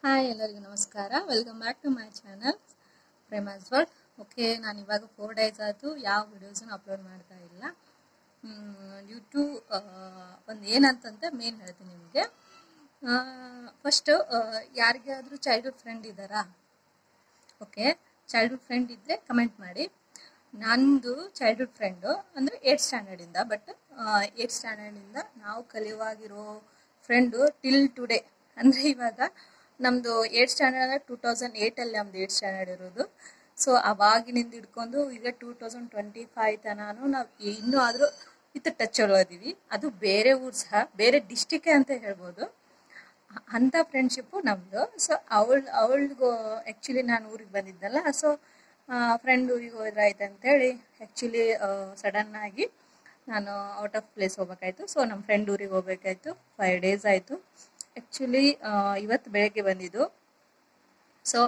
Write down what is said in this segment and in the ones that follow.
Hi ಎಲ್ಲರಿಗೂ ನಮಸ್ಕಾರ. Welcome back to my channel Prema's world. Okay, ನಾನು ಇವಾಗ 4 ಡೇಸ್ ಆಯಿತು ಯಾವ ವಿಡಿಯೋಸನ್ನು ಅಪ್ಲೋಡ್ ಮಾಡ್ತಾ ಇಲ್ಲ ಡ್ಯೂ ಟು ಒಂದು ಏನಂತಂತೆ ಮೇನ್ ಹೇಳ್ತೀನಿ ನಿಮಗೆ. ಫಸ್ಟು ಯಾರಿಗಾದರೂ ಚೈಲ್ಡ್ಹುಡ್ ಫ್ರೆಂಡ್ ಇದ್ದಾರಾ? ಓಕೆ, ಚೈಲ್ಡ್ಹುಡ್ ಫ್ರೆಂಡ್ ಇದ್ದರೆ ಕಮೆಂಟ್ ಮಾಡಿ. ನಂದು ಚೈಲ್ಡ್ಹುಡ್ ಫ್ರೆಂಡು ಅಂದರೆ 8th ಸ್ಟ್ಯಾಂಡರ್ಡಿಂದ, ಬಟ್ 8th ಸ್ಟ್ಯಾಂಡರ್ಡಿಂದ ನಾವು ಕಲಿಯುವಾಗಿರೋ ಫ್ರೆಂಡು ಟಿಲ್ ಟುಡೇ. ಅಂದರೆ ಇವಾಗ ನಮ್ಮದು 8th ಸ್ಟ್ಯಾಂಡರ್ಡ್ 2008 ನಮ್ದು 8th ಸ್ಟ್ಯಾಂಡರ್ಡ್ ಇರೋದು. ಸೊ ಅವಾಗಿನಿಂದ ಹಿಡ್ಕೊಂಡು ಈಗ 2025 ತನೂ ನಾವು ಇನ್ನೂ ಆದರೂ ವಿತ್ ಟಚ್ ಒಳಗಿದ್ದೀವಿ. ಅದು ಬೇರೆ ಊರು ಸಹ, ಬೇರೆ ಡಿಸ್ಟಿಕ್ಕೇ ಅಂತ ಹೇಳ್ಬೋದು. ಅಂಥ ಫ್ರೆಂಡ್ಶಿಪ್ಪು ನಮ್ಮದು. ಸೊ ಅವಳಿಗೂ ಆ್ಯಕ್ಚುಲಿ ನಾನು ಊರಿಗೆ ಬಂದಿದ್ದಲ್ಲ, ಸೊ ಫ್ರೆಂಡ್ ಊರಿಗೆ ಹೋದ್ರಾಯ್ತು ಅಂತೇಳಿ ಆ್ಯಕ್ಚುಲಿ ಸಡನ್ನಾಗಿ ನಾನು ಔಟ್ ಆಫ್ ಪ್ಲೇಸ್ ಹೋಗ್ಬೇಕಾಯ್ತು. ಸೊ ನಮ್ಮ ಫ್ರೆಂಡ್ ಊರಿಗೆ ಹೋಗ್ಬೇಕಾಯ್ತು. 5 ಡೇಸ್ ಆಯಿತು. ಆ್ಯಕ್ಚುಲಿ ಇವತ್ತು ಬೆಳಗ್ಗೆ ಬಂದಿದ್ದು. ಸೊ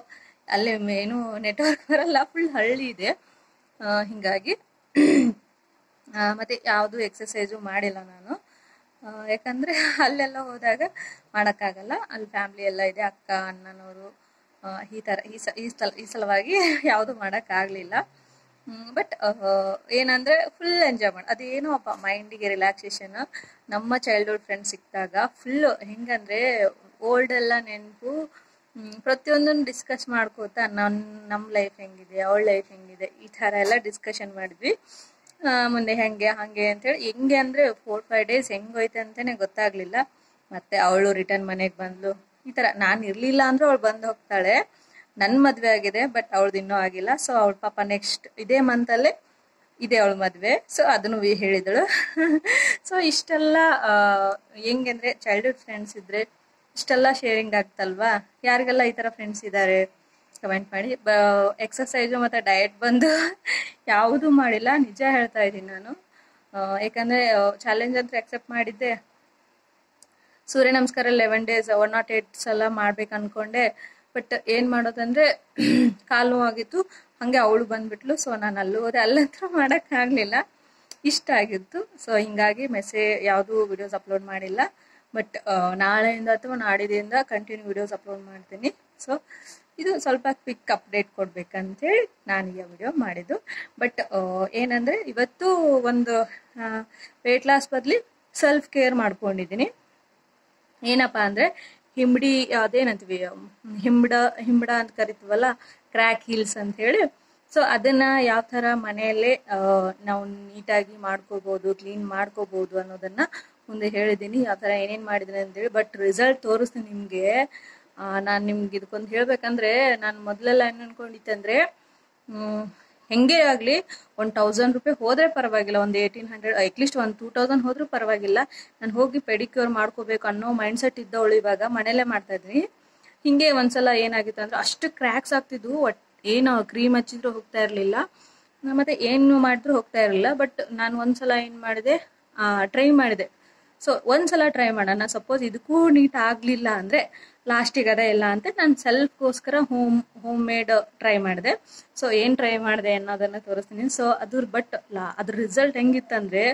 ಅಲ್ಲಿ ಏನು ನೆಟ್ವರ್ಕ್ ಬರಲ್ಲ, ಫುಲ್ ಹಳ್ಳಿ ಇದೆ, ಹೀಗಾಗಿ ಮತ್ತು ಯಾವುದೂ ಎಕ್ಸಸೈಸು ಮಾಡಿಲ್ಲ ನಾನು. ಯಾಕಂದರೆ ಅಲ್ಲೆಲ್ಲ ಹೋದಾಗ ಮಾಡೋಕ್ಕಾಗಲ್ಲ, ಅಲ್ಲಿ ಫ್ಯಾಮ್ಲಿ ಎಲ್ಲ ಇದೆ, ಅಕ್ಕ ಅಣ್ಣನವರು, ಈ ಥರ ಈ ಸಲುವಾಗಿ ಯಾವುದೂ ಮಾಡೋಕ್ಕಾಗಲಿಲ್ಲ. ಬಟ್ ಏನಂದರೆ ಫುಲ್ ಎಂಜಾಯ್ ಮಾಡಿ, ಅದೇನೋ ಅಪ್ಪ ಮೈಂಡಿಗೆ ರಿಲ್ಯಾಕ್ಸೇಷನ್. ನಮ್ಮ ಚೈಲ್ಡ್ಹುಡ್ ಫ್ರೆಂಡ್ಸ್ ಸಿಕ್ಕಿದಾಗ ಫುಲ್ಲು ಹೆಂಗಂದರೆ ಓಲ್ಡೆಲ್ಲ ನೆನಪು, ಪ್ರತಿಯೊಂದನ್ನು ಡಿಸ್ಕಸ್ ಮಾಡ್ಕೋತಾ ನಮ್ಮ ಲೈಫ್ ಹೆಂಗಿದೆ, ಅವಳ ಲೈಫ್ ಹೆಂಗಿದೆ, ಈ ಥರ ಎಲ್ಲ ಡಿಸ್ಕಷನ್ ಮಾಡಿದ್ವಿ. ಮುಂದೆ ಹಾಗೆ ಅಂತೇಳಿ ಹೆಂಗೆ ಅಂದರೆ 4-5 ಡೇಸ್ ಹೆಂಗೋಯ್ತು ಅಂತಲೇ ಗೊತ್ತಾಗಲಿಲ್ಲ. ಮತ್ತು ಅವಳು ರಿಟರ್ನ್ ಮನೆಗೆ ಬಂದಳು. ಈ ಥರ ನಾನು ಇರಲಿಲ್ಲ ಅಂದರೂ ಅವಳು ಬಂದು ಹೋಗ್ತಾಳೆ. ನನ್ನ ಮದುವೆ ಆಗಿದೆ, ಬಟ್ ಅವಳದು ಇನ್ನೂ ಆಗಿಲ್ಲ. ಸೊ ಅವಳ ಪಾಪ ನೆಕ್ಸ್ಟ್ ಇದೇ ಮಂತಲ್ಲೇ ಇದೆ ಅವಳ ಮದುವೆ. ಸೊ ಅದನ್ನು ಹೇಳಿದಳು. ಸೊ ಇಷ್ಟೆಲ್ಲ ಹೆಂಗಂದರೆ ಚೈಲ್ಡ್ಹುಡ್ ಫ್ರೆಂಡ್ಸ್ ಇದ್ದರೆ ಇಷ್ಟೆಲ್ಲ ಶೇರಿಂಗ್ ಆಗ್ತಲ್ವಾ? ಯಾರಿಗೆಲ್ಲ ಈ ಥರ ಫ್ರೆಂಡ್ಸ್ ಇದ್ದಾರೆ ಕಮೆಂಟ್ ಮಾಡಿ. ಎಕ್ಸಸೈಸು ಮತ್ತು ಡಯಟ್ ಬಂದು ಯಾವುದೂ ಮಾಡಿಲ್ಲ, ನಿಜ ಹೇಳ್ತಾ ಇದ್ದೀನಿ ನಾನು. ಯಾಕಂದರೆ ಚಾಲೆಂಜ್ ಅಂತ ಅಕ್ಸೆಪ್ಟ್ ಮಾಡಿದ್ದೆ. ಸೂರ್ಯ ನಮಸ್ಕಾರ 11 ಡೇಸ್ 108 ಸಲ ಮಾಡ್ಬೇಕು ಅಂದ್ಕೊಂಡೆ. ಬಟ್ ಏನು ಮಾಡೋದಂದರೆ ಕಾಲು ನೋವಾಗಿತ್ತು, ಹಾಗೆ ಅವಳು ಬಂದುಬಿಟ್ಲು. ಸೊ ನಾನು ಅಲ್ಲಿ ಹೋದೆ, ಅಲ್ಲಂತೂ ಮಾಡೋಕ್ಕಾಗಲಿಲ್ಲ, ಇಷ್ಟ ಆಗಿತ್ತು. ಸೊ ಹೀಗಾಗಿ ಯಾವುದೂ ವಿಡಿಯೋಸ್ ಅಪ್ಲೋಡ್ ಮಾಡಿಲ್ಲ. ಬಟ್ ನಾಳೆಯಿಂದ ಅಥವಾ ನಾಡಿದಿಂದ ಕಂಟಿನ್ಯೂ ವಿಡಿಯೋಸ್ ಅಪ್ಲೋಡ್ ಮಾಡ್ತೀನಿ. ಸೊ ಇದು ಸ್ವಲ್ಪ ಕ್ವಿಕ್ ಅಪ್ಡೇಟ್ ಕೊಡ್ಬೇಕಂತೇಳಿ ನಾನು ಈ ವಿಡಿಯೋ ಮಾಡಿದ್ದು. ಬಟ್ ಏನಂದರೆ ಇವತ್ತು ಒಂದು ವೆಯ್ಟ್ ಲಾಸ್ ಬದಲಿ ಸೆಲ್ಫ್ ಕೇರ್ ಮಾಡ್ಕೊಂಡಿದ್ದೀನಿ. ಏನಪ್ಪ ಅಂದರೆ ಹಿಂಬಡಿ ಅದೇನಂತೀವಿ, ಹಿಂಬಡ ಅಂತ ಕರಿತೀವಲ್ಲ, ಕ್ರ್ಯಾಕ್ ಹೀಲ್ಸ್ ಅಂತ ಹೇಳಿ. ಸೊ ಅದನ್ನು ಯಾವ ಥರ ಮನೆಯಲ್ಲೇ ನಾವು ನೀಟಾಗಿ ಮಾಡ್ಕೋಬೋದು, ಕ್ಲೀನ್ ಮಾಡ್ಕೋಬೋದು ಅನ್ನೋದನ್ನು ಮುಂದೆ ಹೇಳಿದ್ದೀನಿ, ಯಾವ ಥರ ಏನೇನು ಮಾಡಿದ್ದೀನಿ ಅಂತೇಳಿ. ಬಟ್ ರಿಸಲ್ಟ್ ತೋರಿಸ್ತೀನಿ ನಿಮಗೆ. ನಾನು ನಿಮ್ಗೆ ಇದಕ್ಕೊಂದು ಹೇಳಬೇಕಂದ್ರೆ, ನಾನು ಮೊದಲೆಲ್ಲ ಏನು ಅಂದ್ಕೊಂಡಿತ್ತಂದರೆ, ಹೆಂಗೆ ಆಗಲಿ 1000 ರೂಪಾಯಿ ಹೋದರೆ ಪರವಾಗಿಲ್ಲ, ಒಂದು 1800 ಅಟ್ಲೀಸ್ಟ್ ಒಂದು 2000 ಹೋದರೂ ಪರವಾಗಿಲ್ಲ, ನಾನು ಹೋಗಿ ಪೆಡಿಕ್ಯೂರ್ ಮಾಡ್ಕೋಬೇಕು ಅನ್ನೋ ಮೈಂಡ್ಸೆಟ್ ಇದ್ದವಳು ಇವಾಗ ಮನೇಲೇ ಮಾಡ್ತಾಯಿದ್ದೀನಿ. ಹೀಗೆ ಒಂದ್ಸಲ ಏನಾಗಿತ್ತು ಅಂದರೆ ಅಷ್ಟು ಕ್ರ್ಯಾಕ್ಸ್ ಆಗ್ತಿದ್ವು, ಏನು ಕ್ರೀಮ್ ಹಚ್ಚಿದ್ರೂ ಹೋಗ್ತಾ ಇರಲಿಲ್ಲ, ಮತ್ತು ಏನು ಮಾಡಿದ್ರೂ ಹೋಗ್ತಾ ಇರಲಿಲ್ಲ. ಬಟ್ ನಾನು ಒಂದ್ಸಲ ಏನು ಮಾಡಿದೆ, ಟ್ರೈ ಮಾಡಿದೆ. ಸೊ ಒಂದ್ಸಲ ಟ್ರೈ ಮಾಡೋಣ, ಸಪೋಸ್ ಇದಕ್ಕೂ ನೀಟ್ ಆಗಲಿಲ್ಲ ಅಂದರೆ ಲಾಸ್ಟಿಗೆ ಅದೇ ಇಲ್ಲ ಅಂತ ನಾನು ಸೆಲ್ಫ್ಗೋಸ್ಕರ ಹೋಮ್ ಮೇಡ್ ಟ್ರೈ ಮಾಡಿದೆ. ಸೊ ಏನು ಟ್ರೈ ಮಾಡಿದೆ ಅನ್ನೋದನ್ನು ತೋರಿಸ್ತೀನಿ. ಸೊ ಅದ್ರ ರಿಸಲ್ಟ್ ಹೆಂಗಿತ್ತಂದರೆ,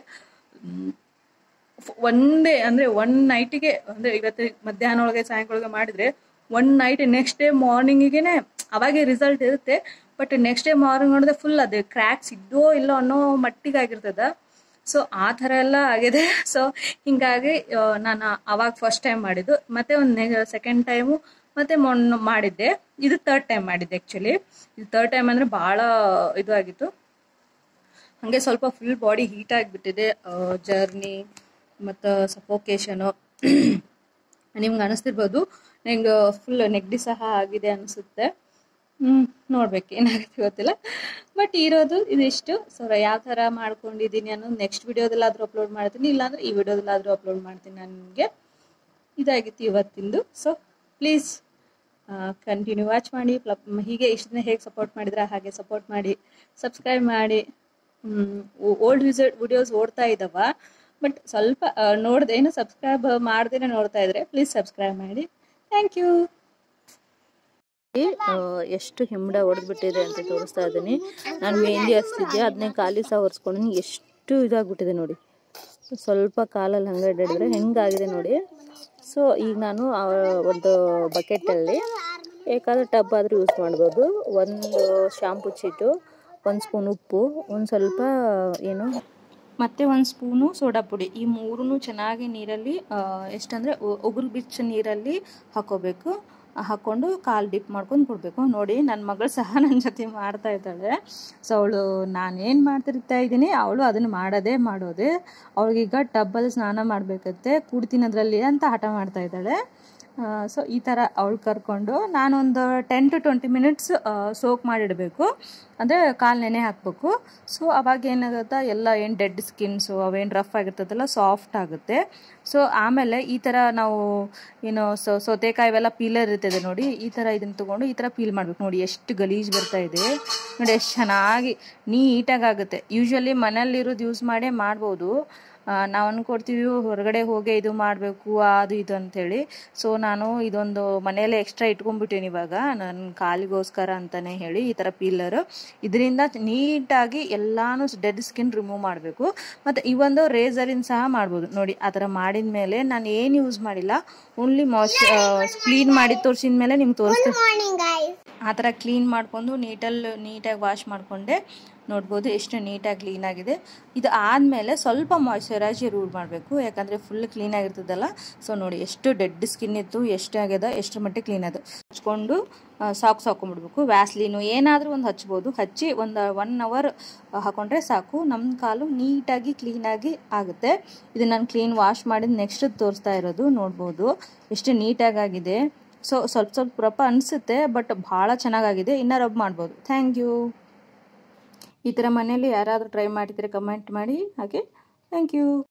ಒನ್ ನೈಟಿಗೆ ಅಂದರೆ ಇವತ್ತು ಮಧ್ಯಾಹ್ನ ಒಳಗೆ ಸಾಯಂಕಾಲ ಮಾಡಿದರೆ 1 ನೈಟ್ ನೆಕ್ಸ್ಟ್ ಡೇ ಮಾರ್ನಿಂಗಿಗೆ ಅವಾಗೆ ರಿಸಲ್ಟ್ ಇರುತ್ತೆ. ಬಟ್ ನೆಕ್ಸ್ಟ್ ಡೇ ಮಾರ್ನಿಂಗ್ ನೋಡಿದ್ರೆ ಫುಲ್ ಅದು ಕ್ರ್ಯಾಕ್ಸ್ ಇದ್ದೋ ಇಲ್ಲೋ ಅನ್ನೋ ಮಟ್ಟಿಗೆ ಆಗಿರ್ತದೆ. ಸೊ ಆ ಥರ ಎಲ್ಲ ಆಗಿದೆ. ಸೊ ಹೀಗಾಗಿ ನಾನು ಅವಾಗ ಫಸ್ಟ್ ಟೈಮ್ ಮಾಡಿದ್ದು, ಮತ್ತು ಒಂದು ಸೆಕೆಂಡ್ ಟೈಮು ಮತ್ತು ಮೊನ್ನೆ ಮಾಡಿದ್ದೆ. ಇದು 3rd ಟೈಮ್ ಮಾಡಿದ್ದೆ. ಆ್ಯಕ್ಚುಲಿ ಇದು 3rd ಟೈಮ್ ಅಂದರೆ ಭಾಳ ಇದು ಆಗಿತ್ತು. ಹಾಗೆ ಸ್ವಲ್ಪ ಫುಲ್ ಬಾಡಿ ಹೀಟ್ ಆಗಿಬಿಟ್ಟಿದೆ, ಜರ್ನಿ ಮತ್ತು ಸಫೋಕೇಶನು. ನಿಮ್ಗೆ ಅನ್ನಿಸ್ತಿರ್ಬೋದು, ನಂಗೆ ಫುಲ್ ನೆಗಡಿ ಸಹ ಆಗಿದೆ ಅನಿಸುತ್ತೆ. ನೋಡ್ಬೇಕು ಏನಾಗುತ್ತೆ ಗೊತ್ತಿಲ್ಲ. ಬಟ್ ಇರೋದು ಇದಿಷ್ಟು. ಸೊ ಯಾವ ಥರ ಮಾಡ್ಕೊಂಡಿದ್ದೀನಿ ಅನ್ನೋದು ನೆಕ್ಸ್ಟ್ ವಿಡಿಯೋದಲ್ಲಾದರೂ ಅಪ್ಲೋಡ್ ಮಾಡ್ತೀನಿ, ಇಲ್ಲಾಂದರೆ ಈ ವಿಡಿಯೋದಲ್ಲಾದರೂ ಅಪ್ಲೋಡ್ ಮಾಡ್ತೀನಿ ನಾನು ನಿಮಗೆ. ಇದಾಗಿತ್ತು ಇವತ್ತಿಂದು. ಸೊ ಪ್ಲೀಸ್ ಕಂಟಿನ್ಯೂ ವಾಚ್ ಮಾಡಿ. ಹೀಗೆ ಇಷ್ಟು ದಿನ ಹೇಗೆ ಸಪೋರ್ಟ್ ಮಾಡಿದ್ರೆ ಹಾಗೆ ಸಪೋರ್ಟ್ ಮಾಡಿ, ಸಬ್ಸ್ಕ್ರೈಬ್ ಮಾಡಿ. ಓಲ್ಡ್ ವಿಡಿಯೋಸ್ ಓಡ್ತಾ ಇದ್ದಾವ, ಬಟ್ ಸ್ವಲ್ಪ ನೋಡಿದೆ, ಏನು ಸಬ್ಸ್ಕ್ರೈಬ್ ಮಾಡ್ದೇ ನೋಡ್ತಾ ಇದ್ರೆ ಪ್ಲೀಸ್ ಸಬ್ಸ್ಕ್ರೈಬ್ ಮಾಡಿ. Thank you. ಎಷ್ಟು ಹಿಂಬಡ ಹೊಡೆದ್ಬಿಟ್ಟಿದೆ ಅಂತ ತೋರಿಸ್ತಾ ಇದ್ದೀನಿ. ನಾನು ಮೆಹಂದಿ ಹಚ್ತಿದ್ದೆ, ಅದನ್ನೇ ಖಾಲಿ ಸಹ ಒರೆಸ್ಕೊಂಡಿನಿ. ಎಷ್ಟು ಇದಾಗ್ಬಿಟ್ಟಿದೆ ನೋಡಿ, ಸ್ವಲ್ಪ ಕಾಲಲ್ಲಿ ಹಂಗೆ ಹಿಡಿದ್ರೆ ಹೆಂಗಾಗಿದೆ ನೋಡಿ. ಸೊ ಈಗ ನಾನು ಒಂದು ಬಕೆಟಲ್ಲಿ ಬೇಕಾದ್ರೆ ಟಬ್ ಆದರೂ ಯೂಸ್ ಮಾಡ್ಬೋದು. ಒಂದು ಶಾಂಪು ಚೀಟು, ಒಂದು ಸ್ಪೂನ್ ಉಪ್ಪು, ಒಂದು ಸ್ವಲ್ಪ ಮತ್ತು ಒಂದು ಸ್ಪೂನು ಸೋಡಾ ಪುಡಿ, ಈ ಮೂರೂ ಚೆನ್ನಾಗಿ ನೀರಲ್ಲಿ ಎಷ್ಟಂದರೆ ಉಗುರು ಬಿಚ್ಚ ನೀರಲ್ಲಿ ಹಾಕೋಬೇಕು. ಹಾಕ್ಕೊಂಡು ಕಾಲು ಡಿಪ್ ಮಾಡ್ಕೊಂಡು ಕೊಡಬೇಕು. ನೋಡಿ ನನ್ನ ಮಗಳು ಸಹ ನನ್ನ ಜೊತೆ ಮಾಡ್ತಾ ಇದ್ದಾಳೆ. ಸೊ ಅವಳು ನಾನೇನು ಮಾಡ್ತಿರ್ತಾ ಇದ್ದೀನಿ, ಅವಳು ಅದನ್ನು ಮಾಡೋದೇ. ಅವಳಿಗೀಗ ಟಬ್ಬಲ್ಲಿ ಸ್ನಾನ ಮಾಡಬೇಕತ್ತೆ, ಕೂಡ್ತೀನಿ ಅದರಲ್ಲಿ ಅಂತ ಹಠ ಮಾಡ್ತಾ ಇದ್ದಾಳೆ. ಸೊ ಈ ಥರ ಅವಳು ಕರ್ಕೊಂಡು ನಾನೊಂದು 10 to 20 ಮಿನಿಟ್ಸ್ ಸೋಕ್ ಮಾಡಿಡಬೇಕು, ಅಂದರೆ ಕಾಲು ನೆನೆ ಹಾಕಬೇಕು. ಸೊ ಅವಾಗ ಏನಾಗುತ್ತೆ, ಎಲ್ಲ ಏನು ಡೆಡ್ ಸ್ಕಿನ್ಸು ಅವೇನು ರಫ್ ಆಗಿರ್ತದಲ್ಲ ಸಾಫ್ಟ್ ಆಗುತ್ತೆ. ಸೊ ಆಮೇಲೆ ಈ ಥರ ನಾವು ಸೌತೆಕಾಯಿ ಇವೆಲ್ಲ ಪೀಲರ್ ಇರ್ತದೆ ನೋಡಿ, ಈ ಥರ ಇದನ್ನು ತೊಗೊಂಡು ಈ ಥರ ಪೀಲ್ ಮಾಡಬೇಕು. ನೋಡಿ ಎಷ್ಟು ಗಲೀಜು ಬರ್ತಾ ಇದೆ, ನೋಡಿ ಎಷ್ಟು ಚೆನ್ನಾಗಿ ನೀಟಾಗಿ ಆಗುತ್ತೆ. ಯೂಶ್ವಲಿ ಮನೇಲಿರೋದು ಯೂಸ್ ಮಾಡೇ ಮಾಡ್ಬೋದು. ನಾವು ಅಂದ್ಕೊಡ್ತೀವಿ ಹೊರಗಡೆ ಹೋಗಿ ಇದು ಮಾಡಬೇಕು ಅದು ಇದು ಅಂಥೇಳಿ. ಸೊ ನಾನು ಇದೊಂದು ಮನೆಯಲ್ಲೇ ಎಕ್ಸ್ಟ್ರಾ ಇಟ್ಕೊಂಡ್ಬಿಟ್ಟೀನಿ ಇವಾಗ ನನ್ನ ಕಾಲಿಗೋಸ್ಕರ ಅಂತಲೇ ಹೇಳಿ. ಈ ಥರ ಪೀಲರು ಇದರಿಂದ ನೀಟಾಗಿ ಎಲ್ಲಾನು ಡೆಡ್ ಸ್ಕಿನ್ ರಿಮೂವ್ ಮಾಡಬೇಕು. ಮತ್ತು ಈ ಒಂದು ರೇಸರಿನ ಸಹ ಮಾಡ್ಬೋದು. ನೋಡಿ ಆ ಥರ ಮಾಡಿದ ಮೇಲೆ ನಾನು ಏನು ಯೂಸ್ ಮಾಡಿಲ್ಲ, ಓನ್ಲಿ ಕ್ಲೀನ್ ಮಾಡಿ ತೋರಿಸಿದ ಮೇಲೆ ನಿಮ್ಗೆ ತೋರಿಸ್ತೀನಿ. ಆ ಥರ ಕ್ಲೀನ್ ಮಾಡ್ಕೊಂಡು ನೀಟಾಗಿ ವಾಶ್ ಮಾಡಿಕೊಂಡೆ. ನೋಡ್ಬೋದು ಎಷ್ಟು ನೀಟಾಗಿ ಕ್ಲೀನಾಗಿದೆ. ಇದು ಆದಮೇಲೆ ಸ್ವಲ್ಪ ಮಾಯ್ಶ್ಚರೈಸರ್ ಯೂಸ್ ಮಾಡಬೇಕು, ಯಾಕಂದರೆ ಫುಲ್ ಕ್ಲೀನಾಗಿರ್ತದಲ್ಲ. ಸೊ ನೋಡಿ ಎಷ್ಟು ಡೆಡ್ ಸ್ಕಿನ್ ಇತ್ತು, ಎಷ್ಟು ಆಗ್ಯದ, ಎಷ್ಟು ಮಟ್ಟಿಗೆ ಕ್ಲೀನ್ ಅದು. ಹಚ್ಕೊಂಡು ಸಾಕ್ಸ್ ಹಾಕೊಂಡ್ಬಿಡ್ಬೇಕು. ವ್ಯಾಸ್ಲೀನು ಏನಾದರೂ ಒಂದು ಹಚ್ಬೋದು. ಹಚ್ಚಿ ಒಂದು 1 hour ಹಾಕೊಂಡ್ರೆ ಸಾಕು, ನಮ್ಮ ಕಾಲು ನೀಟಾಗಿ ಕ್ಲೀನಾಗಿ ಆಗುತ್ತೆ. ಇದು ನಾನು ಕ್ಲೀನ್ ವಾಶ್ ಮಾಡಿದ ನೆಕ್ಸ್ಟ್ ತೋರಿಸ್ತಾ ಇರೋದು. ನೋಡ್ಬೋದು ಎಷ್ಟು ನೀಟಾಗಿದೆ. ಸೊ ಸ್ವಲ್ಪ ರಪ್ಪ ಅನಿಸುತ್ತೆ, ಬಟ್ ಭಾಳ ಚೆನ್ನಾಗಾಗಿದೆ. ಇನ್ನೂ ರಬ್ ಮಾಡ್ಬೋದು. Thank you. ಈ ಥರ ಮನೇಲಿ ಯಾರಾದರೂ ಟ್ರೈ ಮಾಡಿದರೆ ಕಮೆಂಟ್ ಮಾಡಿ. ಹಾಗೆ ಥ್ಯಾಂಕ್ ಯು.